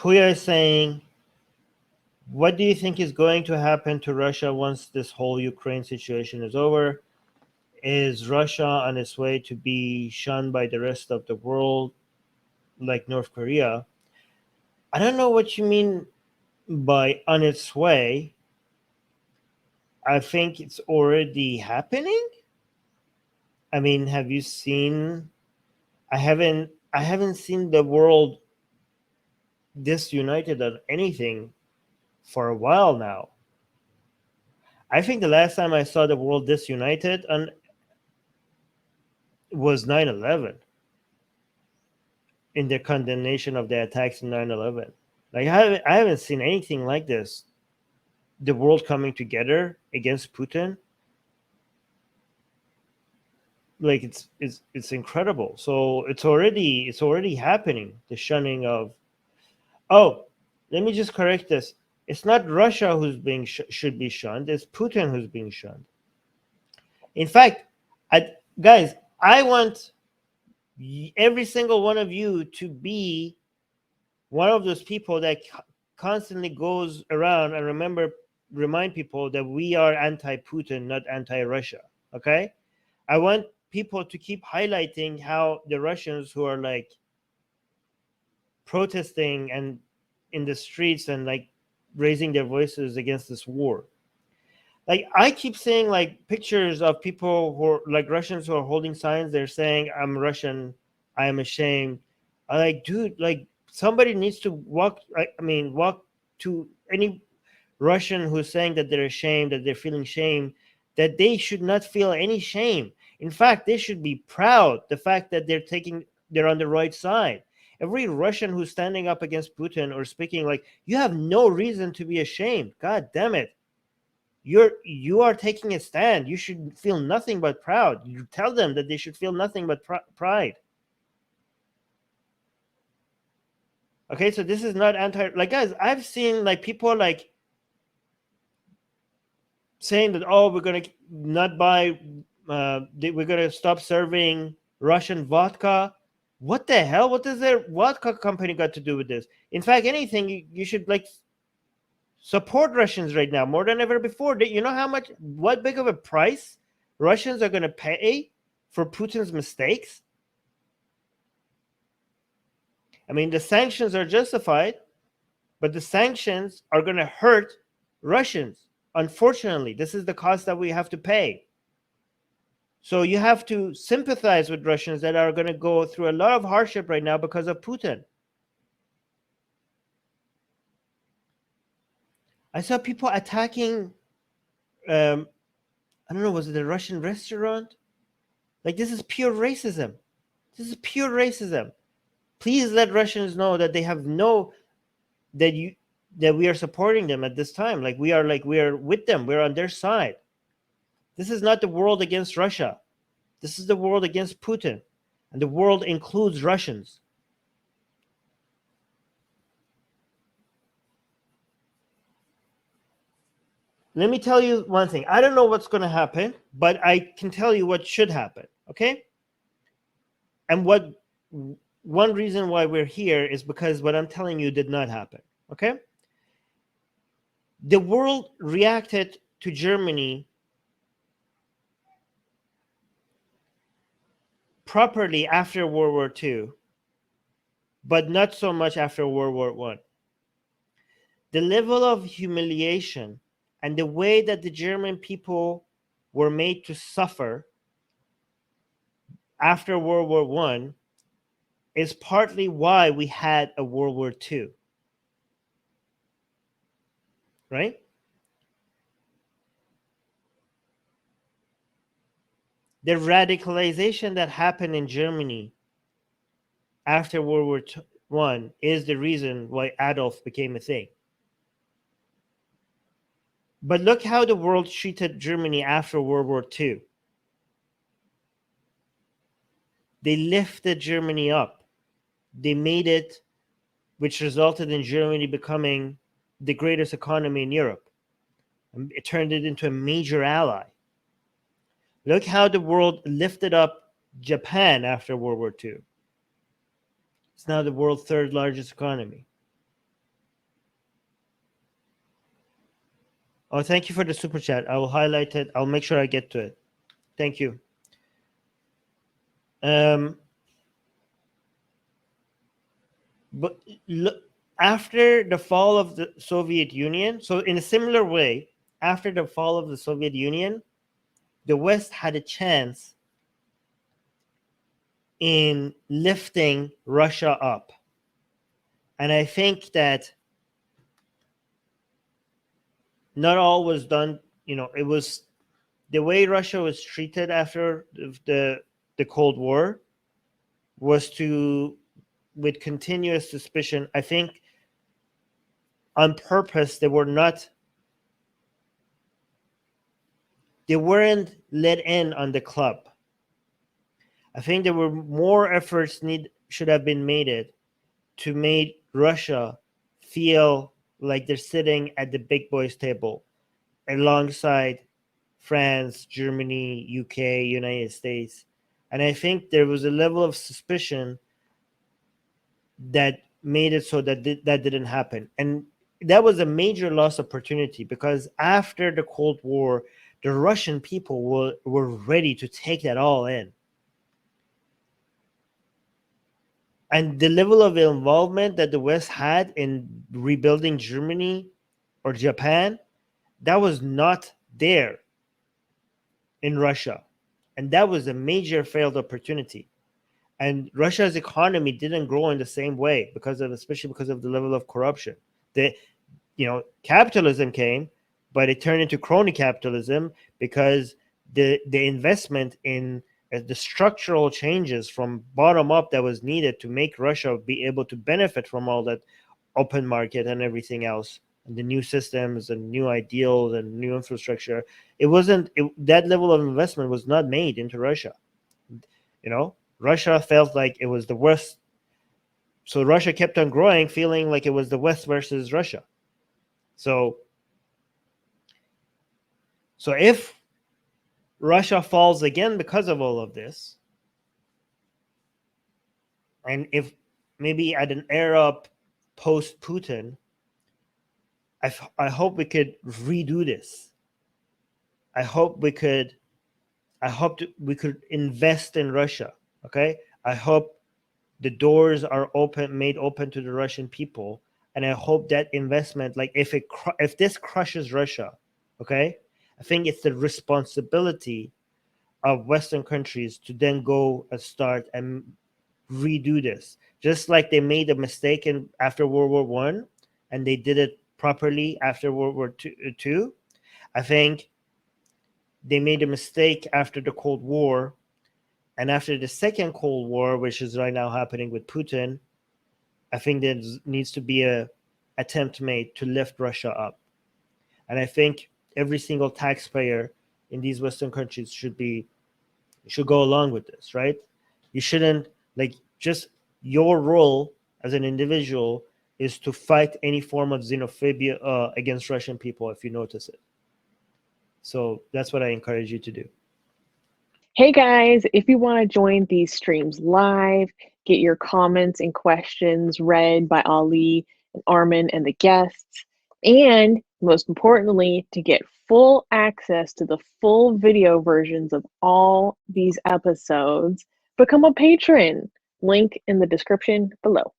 Puya is saying, what do you think is going to happen to Russia once this whole Ukraine situation is over? Is Russia on its way to be shunned by the rest of the world like North Korea? I don't know what you mean by on its way. I think it's already happening. I mean, have you seen? I haven't seen the world disunited on anything for a while now. I think the last time I saw the world disunited on was 9/11, in their condemnation of the attacks in 9/11. Like I haven't seen anything like this. The world coming together against Putin. Like it's incredible. So it's already happening. The shunning of, oh, let me just correct this. It's not Russia who's being should be shunned. It's Putin who's being shunned. In fact, guys, I want every single one of you to be one of those people that constantly goes around and remind people that we are anti-Putin, not anti-Russia. Okay, I want people to keep highlighting how the Russians who are like protesting and in the streets and like raising their voices against this war. Like I keep seeing like pictures of people who are like Russians who are holding signs. They're saying, "I'm Russian. I am ashamed." I'm like, dude, like somebody needs to walk to any Russian who's saying that they're ashamed, that they're feeling shame, that they should not feel any shame. In fact, they should be proud the fact that they're on the right side. Every Russian who's standing up against Putin or speaking, like, you have no reason to be ashamed. God damn it. You are taking a stand. You should feel nothing but proud. You tell them that they should feel nothing but pride. Okay, so this is not like, guys, I've seen like people like saying that, oh, we're gonna not buy we're gonna stop serving Russian vodka. What the hell? What does their vodka company got to do with this? In fact, anything, you should like support Russians right now more than ever before. You know what big of a price Russians are going to pay for Putin's mistakes? I mean, the sanctions are justified, but the sanctions are going to hurt Russians. Unfortunately, this is the cost that we have to pay. So you have to sympathize with Russians that are going to go through a lot of hardship right now because of Putin. I saw people attacking, I don't know, was it a Russian restaurant? Like, this is pure racism. This is pure racism. Please let Russians know that they have that we are supporting them at this time. Like, we are with them. We're on their side. This is not the world against Russia. This is the world against Putin. And the world includes Russians. Let me tell you one thing. I don't know what's going to happen, but I can tell you what should happen. Okay? And one reason why we're here is because what I'm telling you did not happen. Okay? The world reacted to Germany properly after World War II, but not so much after World War I. The level of humiliation and the way that the German people were made to suffer after World War I is partly why we had a World War II. Right? The radicalization that happened in Germany after World War I is the reason why Adolf became a thing. But look how the world treated Germany after World War II. They lifted Germany up. They made it, which resulted in Germany becoming the greatest economy in Europe. It turned it into a major ally. Look how the world lifted up Japan after World War II. It's now the world's third largest economy. Oh, thank you for the super chat. I will highlight it. I'll make sure I get to it. Thank you. But look, after the fall of the Soviet Union, so in a similar way, after the fall of the Soviet Union, the West had a chance in lifting Russia up. And I think that not all was done, it was the way Russia was treated after the Cold War was to, with continuous suspicion, I think on purpose, they weren't let in on the club. I think there were more efforts should have been made to make Russia feel like they're sitting at the big boys table alongside France, Germany, UK, United States. And I think there was a level of suspicion that made it so that that didn't happen. And that was a major lost opportunity, because after the Cold War, the Russian people were ready to take that all in. And the level of involvement that the West had in rebuilding Germany or Japan, that was not there in Russia. And that was a major failed opportunity. And Russia's economy didn't grow in the same way especially because of the level of corruption. Capitalism came, but it turned into crony capitalism because the investment in the structural changes from bottom up that was needed to make Russia be able to benefit from all that open market and everything else, and the new systems and new ideals and new infrastructure. That level of investment was not made into Russia. Russia felt like it was the worst. So Russia kept on growing, feeling like it was the West versus Russia. So if Russia falls again because of all of this, and if maybe at an era post Putin, I hope we could redo this. I hope we could invest in Russia. Okay, I hope the doors are made open to the Russian people, and I hope that investment, like if this crushes Russia, okay, I think it's the responsibility of Western countries to then go and start and redo this, just like they made a mistake after World War One, and they did it properly after World War Two. I think they made a mistake after the Cold War, and after the second Cold War, which is right now happening with Putin. I think there needs to be a attempt made to lift Russia up, and I think every single taxpayer in these Western countries should go along with this, right? You shouldn't, just your role as an individual is to fight any form of xenophobia against Russian people if you notice it. So that's what I encourage you to do. Hey guys, if you want to join these streams live, get your comments and questions read by Ali and Armin and the guests, and most importantly, to get full access to the full video versions of all these episodes, become a patron. Link in the description below.